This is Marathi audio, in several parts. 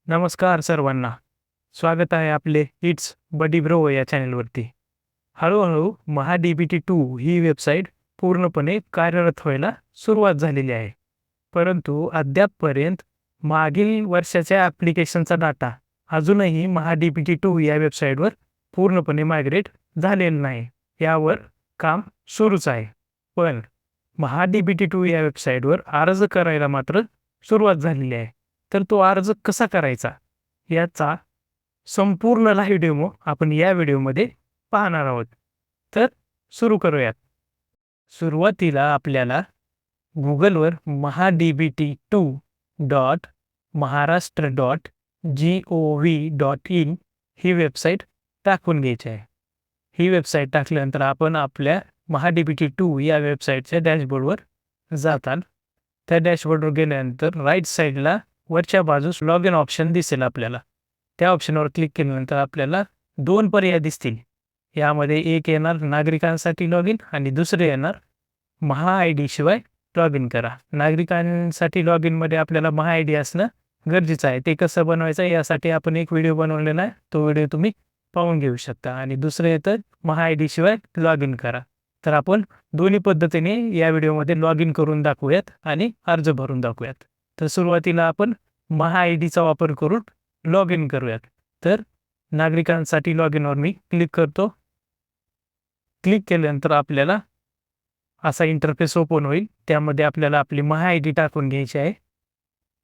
नमस्कार सर्वांना. स्वागत आहे आपले इट्स बडी ब्रो या चॅनलवरती. हळूहळू MahaDBT2 ही वेबसाईट पूर्णपणे कार्यरत व्हायला सुरुवात झालेली आहे. परंतु अद्यापपर्यंत मागील वर्षाच्या ॲप्लिकेशनचा डाटा अजूनही MahaDBT2 या वेबसाईटवर पूर्णपणे मायग्रेट झालेलं नाही. यावर काम सुरूच आहे. पण MahaDBT2 या वेबसाईटवर अर्ज करायला मात्र सुरुवात झालेली आहे. तर तो अर्ज कसा करायचा याचा संपूर्ण लाईव्ह डेमो आपण या व्हिडिओमध्ये पाहणार आहोत. तर सुरू करूयात. सुरुवातीला आपल्याला गुगलवर mahadbt2.maharashtra.gov.in ही वेबसाईट टाकून घ्यायची आहे. ही वेबसाईट टाकल्यानंतर आपण आपल्या MahaDBT2 या वेबसाईटच्या डॅशबोर्डवर जाताल. त्या डॅशबोर्डवर गेल्यानंतर राईट साईडला वरच्या बाजूस लॉग इन ऑप्शन दिसेल आपल्याला. त्या ऑप्शनवर क्लिक केल्यानंतर आपल्याला 2 पर्याय दिसतील. यामध्ये एक येणार नागरिकांसाठी लॉग इन आणि दुसरे येणार MahaID शिवाय लॉग इन करा. नागरिकांसाठी लॉग इनमध्ये आपल्याला MahaID असणं गरजेचं आहे. ते कसं बनवायचं यासाठी आपण एक व्हिडिओ बनवलेला आहे. तो व्हिडिओ तुम्ही पाहून घेऊ शकता. आणि दुसरं येतं MahaID शिवाय लॉग इन करा. तर आपण दोन्ही पद्धतीने या व्हिडिओमध्ये लॉग इन करून दाखवूयात आणि अर्ज भरून दाखवूयात. तर सुरुवातीला आपण MahaIDचा वापर करून लॉग इन करूयात. तर नागरिकांसाठी लॉग इनवर मी क्लिक करतो. क्लिक केल्यानंतर आपल्याला असा इंटरफेस ओपन होईल. त्यामध्ये आपल्याला आपली MahaID टाकून घ्यायची आहे.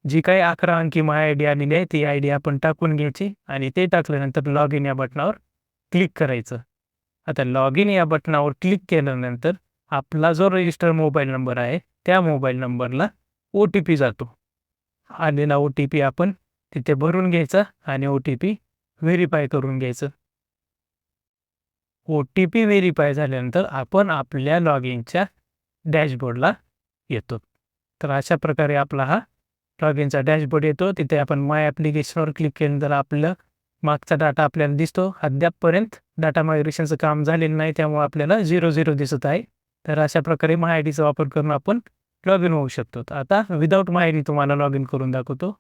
जी काही 11 अंकी MahaID आलेली आहे ती आयडी आपण टाकून घ्यायची आणि ते टाकल्यानंतर लॉग इन या बटनावर क्लिक करायचं. आता लॉग इन या बटनावर क्लिक केल्यानंतर आपला जो रजिस्टर मोबाईल नंबर आहे त्या मोबाईल नंबरला OTP जातो. आलेला OTP आपण तिथे भरून घ्यायचा आणि OTP व्हेरीफाय करून घ्यायचं. OTP व्हेरीफाय झाल्यानंतर आपण आपल्या लॉग इनच्या डॅशबोर्डला येतो. तर अशा प्रकारे आपला हा लॉग इनचा डॅशबोर्ड येतो. तिथे आपण माय ॲप्लिकेशनवर क्लिक केल्यानंतर आपलं मागचा डाटा आपल्याला दिसतो. अद्यापपर्यंत डाटा मायग्रेशनचं काम झालेलं नाही त्यामुळे आपल्याला 0 दिसत आहे. तर अशा प्रकारे MahaIDचा वापर करून आपण लॉग इन होऊ शकतो. आता विदाऊट MahaID तुम्हाला लॉग इन करून दाखवतो.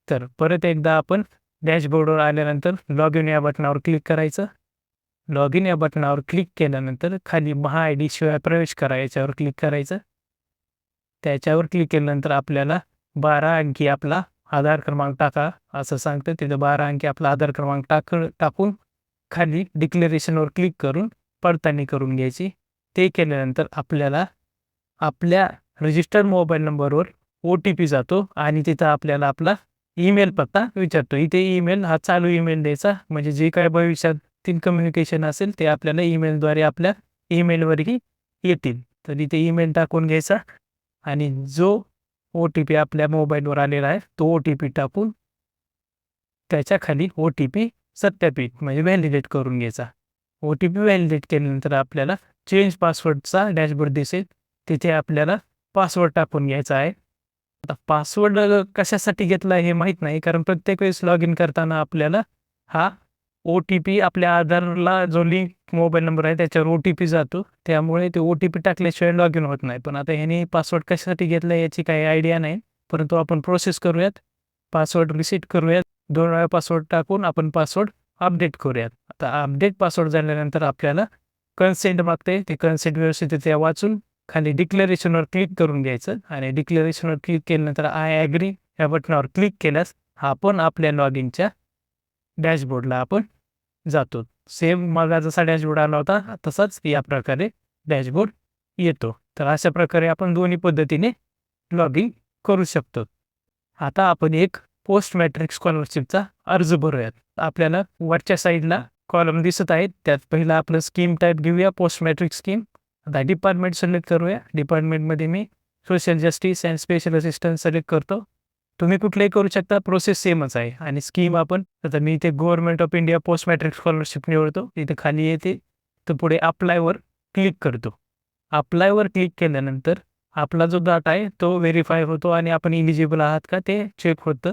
तर परत एकदा आपण डॅशबोर्डवर आल्यानंतर लॉग इन या बटनावर क्लिक करायचं. लॉग इन या बटनावर क्लिक केल्यानंतर खाली MahaID शिवाय प्रवेश करा याच्यावर क्लिक करायचं. त्याच्यावर क्लिक केल्यानंतर आपल्याला 12 अंकी आपला आधार क्रमांक टाका असं सांगतं. तिथं 12 अंकी आपला आधार क्रमांक टाकून खाली डिक्लेरेशनवर क्लिक करून पडताळणी करून घ्यायची. ते केल्यानंतर आपल्याला आपल्या रजिस्टर्ड मोबाईल नंबरवर OTP जातो आणि तिथं आपल्याला आपला ईमेल पत्ता विचारतो. इथे ईमेल हा चालू ईमेल द्यायचा म्हणजे जे काय भविष्यातील कम्युनिकेशन असेल ते आपल्याला ईमेलद्वारे आपल्या ईमेलवरही येतील. तर इथे ईमेल टाकून घ्यायचा आणि जो OTP आपल्या मोबाईलवर आलेला आहे तो OTP टाकून त्याच्या खाली OTP सत्यापित म्हणजे व्हॅलिडेट करून घ्यायचा. OTP व्हॅलिडेट केल्यानंतर आपल्याला चेंज पासवर्डचा डॅशबोर्ड दिसेल. तिथे आपल्याला पासवर्ड टाकून घ्यायचा आहे. आता पासवर्ड कशासाठी घेतला हे माहीत नाही कारण प्रत्येक वेळेस लॉग इन करताना आपल्याला हा OTP आपल्या आधारला जो लिंक मोबाईल नंबर आहे त्याच्यावर OTP जातो. त्यामुळे ते OTP टाकल्याशिवाय लॉग इन होत नाही. पण आता ह्याने पासवर्ड कशासाठी घेतला याची काही आयडिया नाही. परंतु आपण प्रोसेस करूयात. पासवर्ड रिसेट करूयात. 2 वेळा पासवर्ड टाकून आपण पासवर्ड अपडेट करूयात. आता अपडेट पासवर्ड झाल्यानंतर आपल्याला कन्सेंट मागते. ते कन्सेंट व्यवस्थित त्या वाचून खाली डिक्लेरेशनवर क्लिक करून घ्यायचं आणि डिक्लेरेशनवर क्लिक केल्यानंतर आय ॲग्री या बटनावर क्लिक केल्यास आपण आपल्या लॉग इनच्या डॅशबोर्डला आपण जातो. सेम मागा जसा डॅशबोर्ड आला होता तसाच या प्रकारे डॅशबोर्ड येतो. तर अशा प्रकारे आपण दोन्ही पद्धतीने लॉग इन करू शकतो. आता आपण एक पोस्ट मॅट्रिक स्कॉलरशिपचा अर्ज भरूयात. आपल्याला वरच्या साईडला कॉलम दिसत आहेत. त्यात पहिला आपलं स्कीम टाईप घेऊया पोस्ट मॅट्रिक स्कीम. आता डिपार्टमेंट सिलेक्ट करूया. डिपार्टमेंटमध्ये मी social justice and special assistance select करतो. तुम्ही कुठलेही करू शकता. प्रोसेस सेमच आहे. आणि स्कीम आपण आता मी इथे government of India post matric scholarship निवडतो. इथे खाली येते तर पुढे अप्लायवर क्लिक करतो. अप्लायवर क्लिक केल्यानंतर आपला जो डाटा आहे तो व्हेरीफाय होतो आणि आपण इलिजिबल आहात का ते चेक होतं.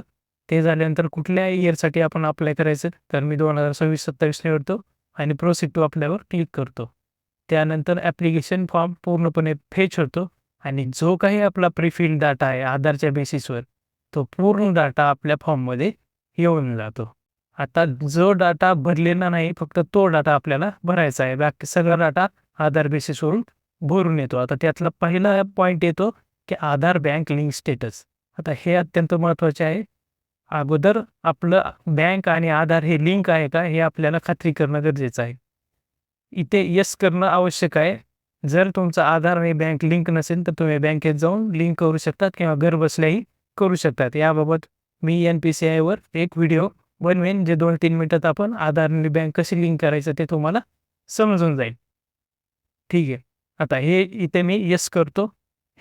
ते झाल्यानंतर कुठल्या इयरसाठी आपण अप्लाय करायचं तर मी 2026-27 निवडतो आणि प्रोसीड टू अप्लायवर क्लिक करतो. त्यानंतर ॲप्लिकेशन फॉर्म पूर्णपणे फेच होतो आणि जो काही आपला प्रीफिल्ड डाटा आहे आधारच्या बेसिसवर तो पूर्ण डाटा आपल्या फॉर्ममध्ये येऊन जातो. आता जो डाटा भरलेला नाही फक्त तो डाटा आपल्याला भरायचा आहे. बाकी सगळा डाटा आधार बेसिसवरून भरून येतो. आता त्यातला पहिला पॉइंट येतो की आधार बँक लिंक स्टेटस. आता हे अत्यंत महत्त्वाचे आहे. अगोदर आपलं बँक आणि आधार हे लिंक आहे का हे आपल्याला खात्री करणं गरजेचं आहे. इथे येस करणं आवश्यक आहे. जर तुमचा आधार आणि बँक लिंक नसेल तर तुम्ही बँकेत जाऊन लिंक करू शकतात किंवा घरबसल्याही करू शकतात. याबाबत मी NPCIवर एक व्हिडिओ बनवेन जे 2-3 मिनिटात आपण आधार आणि बँक कशी लिंक करायचं ते तुम्हाला समजून जाईल. ठीक आहे. आता हे इथे मी येस करतो.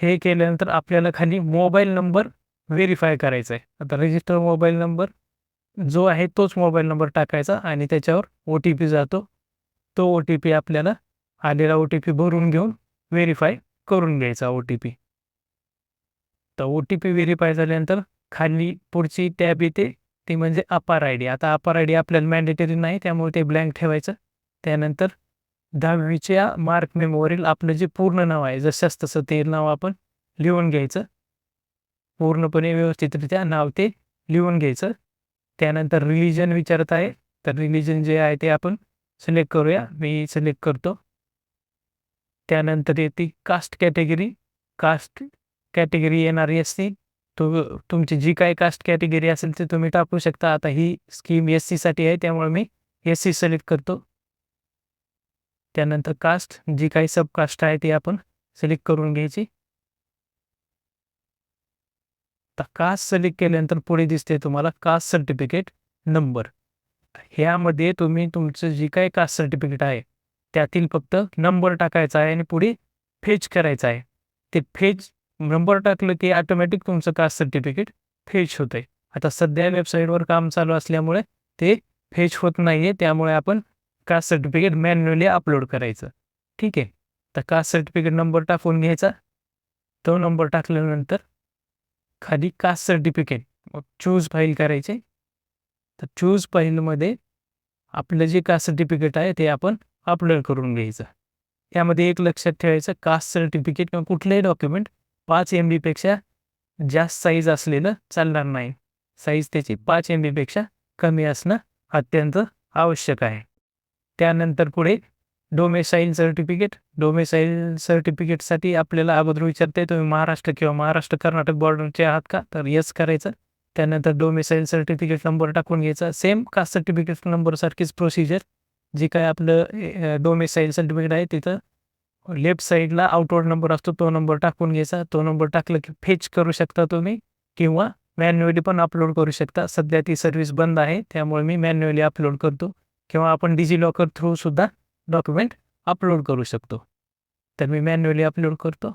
हे केल्यानंतर आपल्याला खाली मोबाईल नंबर व्हेरिफाय करायचा आहे. आता रजिस्टर मोबाईल नंबर जो आहे तोच मोबाईल नंबर टाकायचा आणि त्याच्यावर OTP जातो. तो OTP आपल्याला आलेला OTP भरून घेऊन व्हेरिफाय करून घ्यायचा OTP. तर OTP व्हेरिफाय झाल्यानंतर खाली पुढची टॅब येते ती म्हणजे अपार आय-डी. आता अपार आय-डी आपल्याला मॅन्डेटरी नाही त्यामुळे ते ब्लँक ठेवायचं. त्यानंतर 10वीच्या मार्क मेमोवरील आपलं जे पूर्ण नाव आहे जसंच तसं ते नाव आपण लिहून घ्यायचं. पूर्णपणे व्यवस्थितरित्या नाव ते लिहून घ्यायचं. त्यानंतर रिलिजन विचारत आहे. तर रिलिजन जे आहे ते आपण सिलेक्ट करूया. मी सिलेक्ट करतो. त्यानंतर येते कास्ट कॅटेगरी. कास्ट कॅटेगरी येणारी असते. तुमची जी काही कास्ट कॅटेगरी असेल ते तुम्ही टाकू शकता. आता ही स्कीम SCसाठी आहे त्यामुळे मी SC सिलेक्ट करतो. त्यानंतर कास्ट जी काही सब कास्ट आहे ती आपण सिलेक्ट करून घ्यायची. आता कास्ट सिलेक्ट केल्यानंतर पुढे दिसते तुम्हाला कास्ट सर्टिफिकेट नंबर. ह्यामध्ये तुम्ही तुमचं जी काही कास्ट सर्टिफिकेट आहे त्यातील फक्त नंबर टाकायचा आहे आणि पुढे फेच करायचा आहे. ते फेच नंबर टाकलं की ऑटोमॅटिक तुमचं कास्ट सर्टिफिकेट फेच होतं आहे. आता सध्या वेबसाईटवर काम चालू असल्यामुळे ते फेच होत नाही आहे. त्यामुळे आपण कास्ट सर्टिफिकेट मॅन्युअली अपलोड करायचं. ठीक आहे. तर कास्ट सर्टिफिकेट नंबर टाकून घ्यायचा. तो नंबर टाकल्यानंतर खाली कास्ट सर्टिफिकेट मग चूज फाईल करायचे. तर चूज फाईलमध्ये आपलं जे कास्ट सर्टिफिकेट आहे ते आपण अपलोड करून घ्यायचं. यामध्ये एक लक्षात ठेवायचं कास्ट सर्टिफिकेट किंवा कुठलंही डॉक्युमेंट 5 MB जास्त साईज असलेलं चालणार नाही. साईज त्याची 5 MB कमी असणं अत्यंत आवश्यक आहे. त्यानंतर पुढे डोमेसाईल सर्टिफिकेट. डोमेसाईल सर्टिफिकेटसाठी आपल्याला अगोदर विचारते तुम्ही महाराष्ट्र किंवा महाराष्ट्र कर्नाटक बॉर्डरचे आहात का तर येस करायचं. त्यानंतर डोमेसाईल सर्टिफिकेट नंबर टाकून घ्यायचा. सेम कास्ट सर्टिफिकेट नंबरसारखीच प्रोसिजर. जे काय आपलं डोमेसाईल सर्टिफिकेट आहे तिथं लेफ्ट साईडला आउटवर्ड नंबर असतो तो नंबर टाकून घ्यायचा. तो नंबर टाकला की फेच करू शकता तुम्ही किंवा मॅन्युअली पण अपलोड करू शकता. सध्या ती सर्व्हिस बंद आहे त्यामुळे मी मॅन्युअली अपलोड करतो किंवा आपण डिजिलॉकर थ्रू सुद्धा डॉक्युमेंट अपलोड करू शकतो. तर मी मॅन्युअली अपलोड करतो.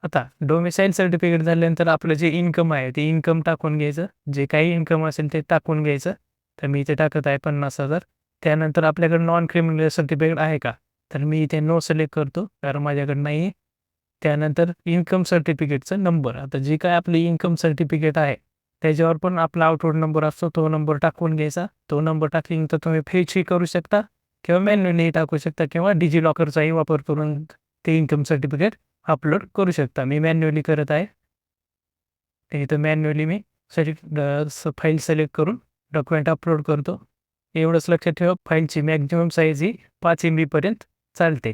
आता डोमेसाईल सर्टिफिकेट झाल्यानंतर आपलं जे इन्कम आहे ते इन्कम टाकून घ्यायचं. जे काही इन्कम असेल ते टाकून घ्यायचं. तर मी इथे टाकत आहे 50,000. त्यानंतर आपल्याकडे नॉन क्रिमिनल सर्टिफिकेट आहे का तर मी इथे नो सिलेक्ट करतो कारण माझ्याकडे नाही आहे. त्यानंतर इन्कम सर्टिफिकेटचा नंबर. आता जे काय आपली इन्कम सर्टिफिकेट आहे त्याच्यावर पण आपला आउटवर्ड नंबर असतो तो नंबर टाकून घ्यायचा. तो नंबर टाकल्यानंतर तुम्ही फेचही करू शकता किंवा मॅन्युअली टाकू शकता किंवा डिजिलॉकरचाही वापर करून ते इन्कम सर्टिफिकेट अपलोड करू शकता. मी मॅन्युअली करत आहे. इथं मॅन्युअली मी फाईल सिलेक्ट करून डॉक्युमेंट अपलोड करतो. एवढंच लक्षात ठेवा फाईलची मॅक्झिमम साईज ही 5 MB चालते.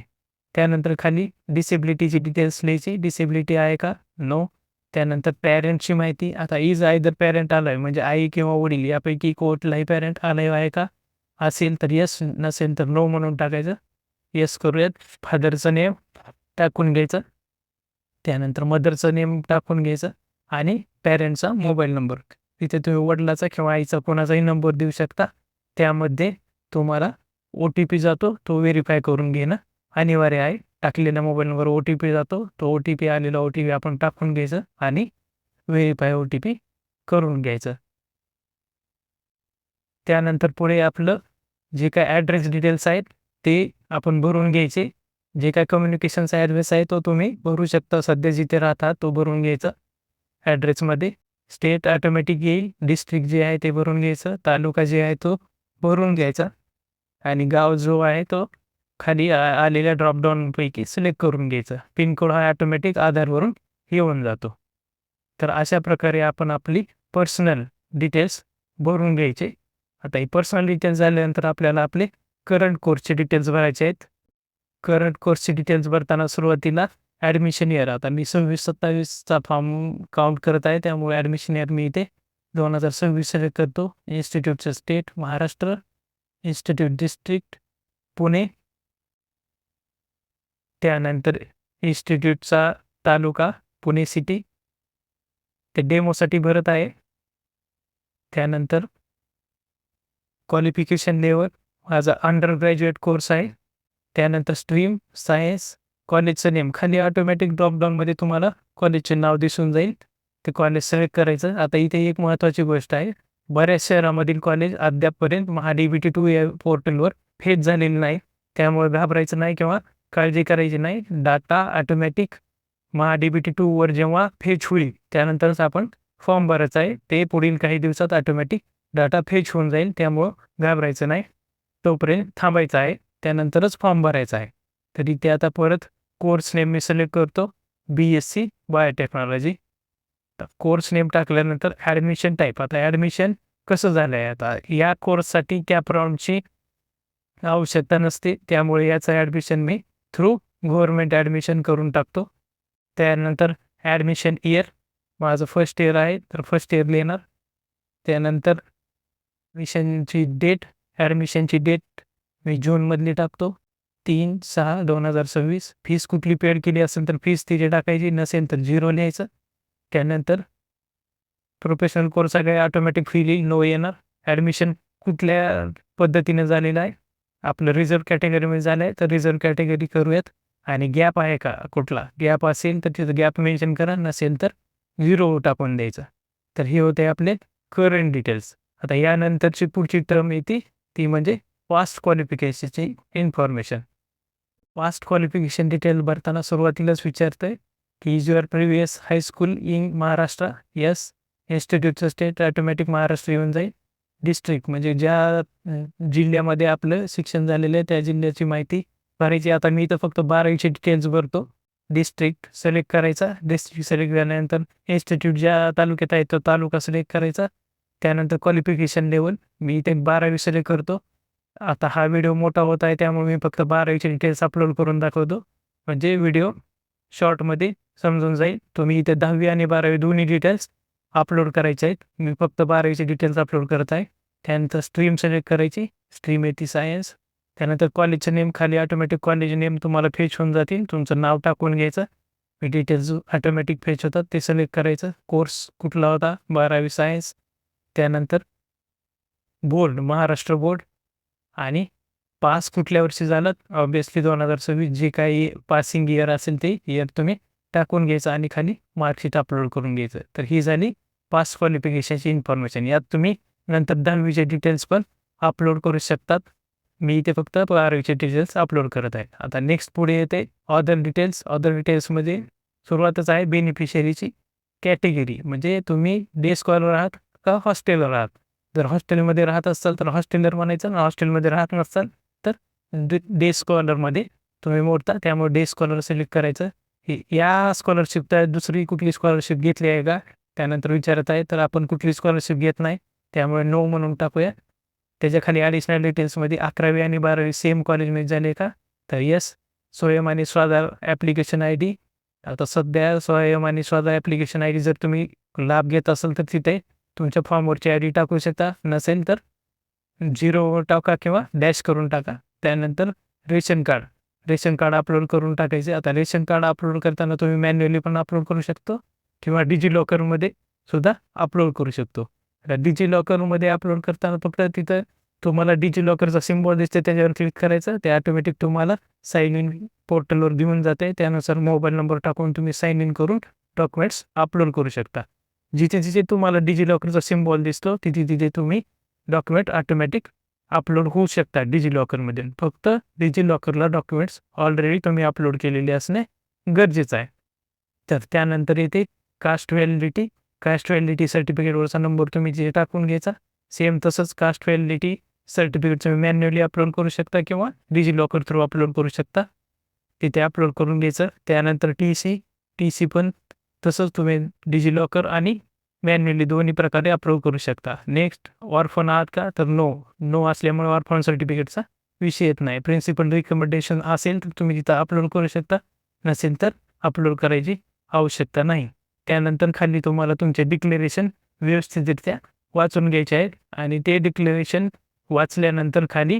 त्यानंतर खाली डिसेबिलिटीची डिटेल्स लिहायची. डिसेबिलिटी आहे का नो. त्यानंतर पॅरेंटची माहिती. आता इज आयदर पॅरेंट आलं आहे म्हणजे आई किंवा वडील यापैकी कुठलाही पॅरेंट आलं आहे का असेल तर येस नसेल तर नो म्हणून टाकायचं. येस करूयात. फादरचं नेम टाकून घ्यायचं. त्यानंतर मदरचं नेम टाकून घ्यायचं आणि पॅरेंटचा मोबाईल नंबर. तिथे तुम्ही वडिलाचा किंवा आईचा कोणाचाही नंबर देऊ शकता. त्यामध्ये तुम्हाला OTP जातो तो व्हेरीफाय करून घेणं अनिवार्य आहे. टाकलेल्या मोबाईल नंबर OTP जातो. तो OTP आलेला OTP आपण टाकून घ्यायचं आणि व्हेरीफाय OTP करून घ्यायचं. त्यानंतर पुढे आपलं जे काय ॲड्रेस डिटेल्स आहेत ते आपण भरून घ्यायचे. जे काय कम्युनिकेशनचा ॲड्रेस आहे तो तुम्ही भरू शकता. सध्या जिथे राहता तो भरून घ्यायचा. ॲड्रेसमध्ये स्टेट ऑटोमॅटिक येईल. डिस्ट्रिक्ट जे आहे ते भरून घ्यायचं. तालुका जे आहे तो भरून घ्यायचा आणि गाव जो आहे तो खाली आलेल्या ड्रॉपडाऊनपैकी सिलेक्ट करून घ्यायचा. पिनकोड हा ऑटोमॅटिक आधारवरून येऊन जातो. तर अशा प्रकारे आपण आपली पर्सनल डिटेल्स भरून घ्यायचे. आता ही पर्सनल डिटेल्स झाल्यानंतर आपल्याला आपले करंट कोर्सचे डिटेल्स भरायचे आहेत. करंट कोर्सचे डिटेल्स भरताना सुरुवातीला ॲडमिशन इयर, आता मी 26-27चा फॉर्म काउंट करत आहे, त्यामुळे ॲडमिशन इयर मी इथे 2026 सिलेक्ट करतो. इन्स्टिट्यूटचं state Maharashtra, institute district Pune, त्यानंतर इन्स्टिट्यूटचा तालुका पुणे सिटी, ते डेमोसाठी भरत आहे. त्यानंतर क्वालिफिकेशन लेवल माझा अंडर ग्रॅज्युएट कोर्स आहे. त्यानंतर स्ट्रीम सायन्स, कॉलेजचं नेम खाली ऑटोमॅटिक ड्रॉपडाऊनमध्ये तुम्हाला कॉलेजचे नाव दिसून जाईल, ते कॉलेज सिलेक्ट करायचं. आता इथे एक महत्त्वाची गोष्ट आहे, बऱ्याच शहरामधील कॉलेज अद्यापपर्यंत MHA-DBT-2 या पोर्टलवर फेच झालेली नाही, त्यामुळे घाबरायचं नाही किंवा काळजी करायची नाही. डाटा ऑटोमॅटिक MHA-DBT-2वर जेव्हा फेच होईल त्यानंतरच आपण फॉर्म भरायचा आहे. ते पुढील काही दिवसात ऑटोमॅटिक डाटा फेच होऊन जाईल, त्यामुळं घाबरायचं नाही, तोपर्यंत थांबायचं आहे, त्यानंतरच फॉर्म भरायचा आहे. तर इथे आता परत कोर्स नेम मी सिलेक्ट करतो, BSc बायोटेक्नॉलॉजी. कोर्स नेम टाकल्यानंतर ॲडमिशन टाईप, आता ॲडमिशन कसं झालं आहे, आता या कोर्ससाठी कॅप राऊंडची आवश्यकता नसते, त्यामुळे याचं admission me through government admission करून टाकतो. त्यानंतर ॲडमिशन इयर माझं फर्स्ट इयर आहे, तर फर्स्ट इयर लिहिणार. त्यानंतर ॲडमिशनची डेट मी जूनमधली टाकतो, 3/6/2026. फीस कुठली पेड केली असेल तर फीस तिथे टाकायची, नसेल तर 0 लिहायचं. त्यानंतर प्रोफेशनल कोर्स आहे, ऑटोमॅटिक फी नो येणार. ॲडमिशन कुठल्या पद्धतीने झालेलं आहे, आपलं रिझर्व्ह कॅटेगरीमध्ये झालं आहे तर रिझर्व्ह कॅटेगरी करूयात. आणि गॅप आहे का, कुठला गॅप असेल तर तिथं गॅप मेन्शन करा, नसेल तर 0 टाकून द्यायचं. तर हे होते आपले करंट डिटेल्स. आता यानंतरची पुढची टर्म येते ती म्हणजे पास्ट क्वालिफिकेशनची इन्फॉर्मेशन. पास्ट क्वालिफिकेशन डिटेल भरताना सुरुवातीलाच विचारतंय की is your previous high school in Maharashtra, yes. इन्स्टिट्यूटचं स्टेट ऑटोमॅटिक महाराष्ट्र येऊन जाईल. डिस्ट्रिक्ट म्हणजे ज्या जिल्ह्यामध्ये आपलं शिक्षण झालेलं आहे त्या जिल्ह्याची माहिती भरायची. आता मी इथं फक्त 12वीचे डिटेल्स भरतो. डिस्ट्रिक्ट सिलेक्ट करायचा, डिस्ट्रिक्ट सिलेक्ट झाल्यानंतर इन्स्टिट्यूट ज्या तालुक्यात आहे तो तालुका सिलेक्ट करायचा. त्यानंतर क्वालिफिकेशन लेवल मी इथे 12वी सिलेक्ट करतो. आता हा व्हिडिओ मोठा होत आहे, त्यामुळे मी फक्त 12वीचे डिटेल्स अपलोड करून दाखवतो, म्हणजे व्हिडिओ शॉर्टमध्ये समजून जाईल. तुम्ही इथे 10वी आणि 12वी दोन्ही डिटेल्स अपलोड करायचे आहेत, मी फक्त 12वीचे डिटेल्स अपलोड करत आहे. त्यानंतर स्ट्रीम सिलेक्ट करायची, स्ट्रीम येते सायन्स. त्यानंतर कॉलेजचं नेम खाली ऑटोमॅटिक कॉलेज नेम तुम्हाला फेच होऊन जातील, तुमचं नाव टाकून घ्यायचं, डिटेल्स ऑटोमॅटिक फेच होतात ते सिलेक्ट करायचं. कोर्स कुठला होता, 12वी सायन्स. त्यानंतर बोर्ड महाराष्ट्र बोर्ड, आणि पास कुठल्या वर्षी झालं, ऑब्वियसली 2026 जे काही पासिंग इयर असेल ते इयर तुम्ही टाकून घ्यायचं आणि खाली मार्कशीट अपलोड करून घ्यायचं. तर ही झाली पास क्वालिफिकेशनची इन्फॉर्मेशन. यात तुम्ही नंतर 10वीचे डिटेल्स पण अपलोड करू शकतात. मी इथे फक्त 12वीचे डिटेल्स अपलोड करत आहे. आता नेक्स्ट पुढे येते अदर डिटेल्स. अदर डिटेल्समध्ये सुरुवातच आहे बेनिफिशरीची कॅटेगरी, म्हणजे तुम्ही डे स्कॉलर आहात का हॉस्टेलर आहात. जर हॉस्टेलमध्ये राहत असाल तर हॉस्टेलर म्हणायचं, आणि हॉस्टेलमध्ये राहत नसाल तर डे स्कॉलरमध्ये तुम्ही मोडता, त्यामुळे डे स्कॉलर सिलेक्ट करायचं. या स्कॉलरशिपचा दुसरी कुठली स्कॉलरशिप घेतली आहे का त्यानंतर विचारत आहे, तर आपण कुठली स्कॉलरशिप घेत नाही, त्यामुळे नो म्हणून टाकूया. त्याच्याखाली ॲडिशनल डिटेल्समध्ये 11वी आणि 12वी सेम कॉलेजमध्ये झाले का, तर यस. स्वयं आणि स्वाधार ॲप्लिकेशन ID, आता सध्या स्वयं आणि स्वाधार ॲप्लिकेशन ID जर तुम्ही लाभ घेत असाल तर तिथे तुमच्या फॉर्मवरची ID टाकू शकता, नसेल तर 0 टाका किंवा डॅश करून टाका. त्यानंतर रेशन कार्ड अपलोड करून टाकायचे. आता रेशन कार्ड अपलोड करताना तुम्ही मॅन्युअली पण अपलोड करू शकतो किंवा डिजिलॉकरमध्ये सुद्धा अपलोड करू शकतो. डिजिलॉकरमध्ये अपलोड करताना फक्त तिथं तुम्हाला डिजिलॉकरचा सिम्बॉल दिसते, त्याच्यावर क्लिक करायचं, ते ऑटोमॅटिक तुम्हाला साइन इन पोर्टलवर घेऊन जाते. त्यानुसार मोबाईल नंबर टाकून तुम्ही साइन इन करून डॉक्युमेंट्स अपलोड करू शकता. जिथे तुम्हाला डिजिलॉकरचा सिम्बॉल दिसतो तिथे तुम्ही डॉक्युमेंट ऑटोमॅटिक अपलोड होऊ शकतात डिजिलॉकरमध्ये. फक्त डिजिलॉकरला डॉक्युमेंट्स ऑलरेडी तुम्ही अपलोड केलेले असणे गरजेचं आहे. तर त्यानंतर येते कास्ट व्हॅलिडिटी. कास्ट व्हॅलिडिटी सर्टिफिकेटवरचा नंबर तुम्ही जे टाकून घ्यायचा. सेम तसंच कास्ट व्हॅलिडिटी सर्टिफिकेट तुम्ही मॅन्युअली अपलोड करू शकता किंवा डिजिलॉकर थ्रू अपलोड करू शकता, तिथे अपलोड करून घ्यायचं. त्यानंतर TC पण तसंच तुम्ही डिजिलॉकर आणि मॅन्युअली दोन्ही प्रकारे अप्रूव्ह करू शकता. नेक्स्ट, ऑर्फन आहात का? तर नो असल्यामुळे ऑर्फन सर्टिफिकेटचा विषय येत नाही. प्रिन्सिपल रिकमेंडेशन असेल तर तुम्ही तिथं अपलोड करू शकता, नसेल तर अपलोड करायची आवश्यकता नाही. त्यानंतर खाली तुम्हाला तुमचे डिक्लेरेशन व्यवस्थितरित्या वाचून घ्यायचे आहेत आणि ते डिक्लेरेशन वाचल्यानंतर खाली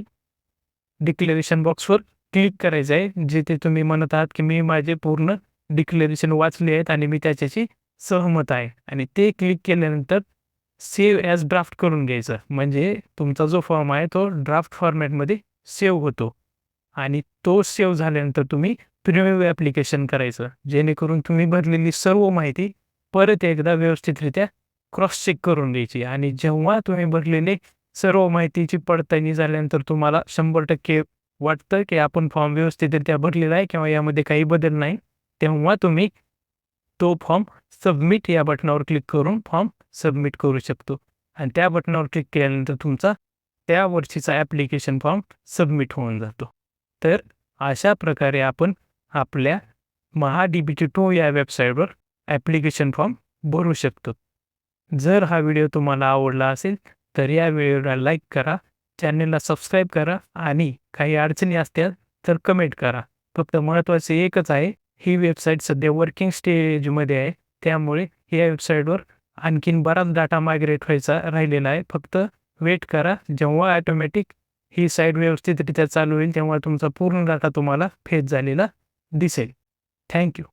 डिक्लेरेशन बॉक्सवर क्लिक करायचं आहे, जिथे तुम्ही म्हणत आहात की मी माझे पूर्ण डिक्लेरेशन वाचले आहेत आणि मी त्याच्याशी सहमत आहे. आणि ते क्लिक केल्यानंतर सेव्ह ॲज ड्राफ्ट करून घ्यायचं. म्हणजे तुमचा जो फॉर्म आहे तो ड्राफ्ट फॉर्मॅटमध्ये सेव्ह होतो आणि तो सेव्ह झाल्यानंतर तुम्ही प्रिव्ह्यू ॲप्लिकेशन करायचं. जेणेकरून तुम्ही भरलेली सर्व माहिती परत एकदा व्यवस्थितरित्या क्रॉस चेक करून घ्यायची आणि जेव्हा तुम्ही भरलेले सर्व माहितीची पडताळणी झाल्यानंतर तुम्हाला 100% वाटतं की आपण फॉर्म व्यवस्थितरित्या भरलेला आहे किंवा यामध्ये काही बदल नाही, तेव्हा तुम्ही तो फॉर्म सबमिट या बटनावर क्लिक करून फॉर्म सबमिट करू शकतो आणि त्या बटनावर क्लिक केल्यानंतर तुमचा त्या वर्षीचा ॲप्लिकेशन फॉर्म सबमिट होऊन जातो. तर अशा प्रकारे आपण आपल्या महा-डी-बी-टी 2 या वेबसाईटवर ॲप्लिकेशन फॉर्म भरू शकतो. जर हा व्हिडिओ तुम्हाला आवडला असेल तर या व्हिडिओला लाईक करा, चॅनलला सबस्क्राईब करा आणि काही अडचणी असतील तर कमेंट करा. फक्त महत्त्वाचं एकच आहे, ही वेबसाईट सध्या वर्किंग स्टेजमध्ये आहे. त्यामुळे या वेबसाईटवर आणखीन बराच डाटा मायग्रेट व्हायचा राहिलेला आहे. फक्त वेट करा. जेव्हा ऑटोमॅटिक ही साईट व्यवस्थितरित्या चालू होईल तेव्हा तुमचा पूर्ण डाटा तुम्हाला फेच झालेला दिसेल. Thank you.